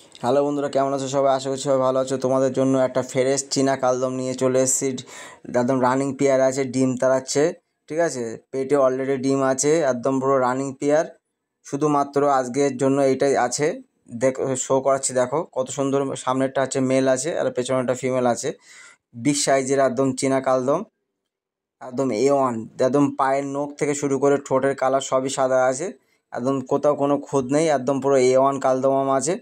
Hello বন্ধুরা, কেমন আছো সবাই? আশা করছি সবাই ভালো আছো। তোমাদের জন্য একটা ফ্রেশ চীনা কালদম নিয়ে চলে এসেছি। একদম রানিং পেয়ার আছে, ডিম তাড়াচ্ছে, ঠিক আছে? পেটে অলরেডি ডিম আছে, একদম পুরো রানিং পেয়ার। শুধুমাত্র আজকের জন্য এইটাই আছে। দেখো, শো করাচ্ছি, দেখো কত সুন্দর। সামনেরটা হচ্ছে মেল আছে আর পেছনেরটা ফিমেল আছে। বিগ সাইজের একদম চীনা কালদম, একদম A1। একদম পায়ের নখ থেকে শুরু করে ঠোঁটের কালার সবই সাদা আছে, একদম কোথাও কোনো খুঁত নেই, একদম পুরো A1 কালদম আছে।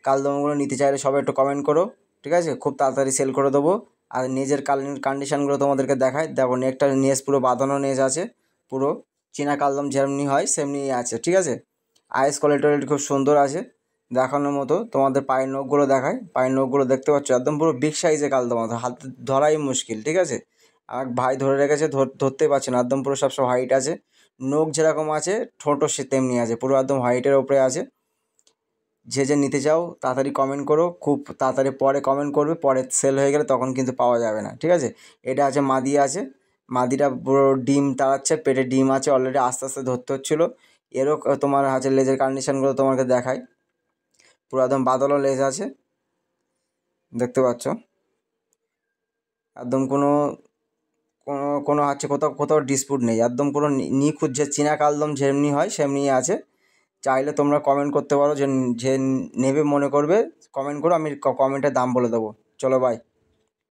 কালদমগুলো নিতে চাইলে সবাই একটু কমেন্ট করো, ঠিক আছে? খুব তাড়াতাড়ি সেল করে দেবো। আর নেজের কন্ডিশানগুলো তোমাদেরকে দেখায়, দেখো নেকটা নেজ পুরো বাঁধানো নেজ আছে, পুরো চীনা কালদম যেমনি হয় সেমনি আছে, ঠিক আছে? আইস কোয়ালিটি খুব সুন্দর আছে, দেখানোর মতো। তোমাদের পায়ের নখগুলো দেখায়, পায়ের নখগুলো দেখতে পাচ্ছ, একদম পুরো বিগ সাইজের কালদম আছে, হাতে ধরাই মুশকিল, ঠিক আছে? আর ভাই ধরে রেখেছে, ধরতেই পারছে না, একদম পুরো সব হোয়াইট আছে। নখ যেরকম আছে ঠোঁটও সে তেমনি আছে, পুরো একদম হোয়াইটের ওপরে আছে। যে নিতে চাও তাড়াতাড়ি কমেন্ট করো, খুব তাড়াতাড়ি পরে কমেন্ট করবে, পরে সেল হয়ে গেলে তখন কিন্তু পাওয়া যাবে না, ঠিক আছে? এটা আছে মাদি আছে, মাদিটা পুরো ডিম তাড়াচ্ছে, পেটে ডিম আছে অলরেডি, আস্তে আস্তে ধরতে হচ্ছিলো। এরও তোমার আছে লেজের কন্ডিশানগুলো তোমাকে দেখায়, পুরো একদম বাদলও লেজ আছে, দেখতে পাচ্ছ। একদম কোনো কোনো কোনো হচ্ছে কোথাও কোথাও ডিসপুট নেই, একদম পুরো নিখুঁত, যে চীনা কালদম যেমনি হয় সেমনি আছে। চাইলে তোমরা কমেন্ট করতে পারো, যে যে নেবে মনে করবে কমেন্ট করো, আমি কমেন্টে দাম বলে দেবো। চলো, বাই।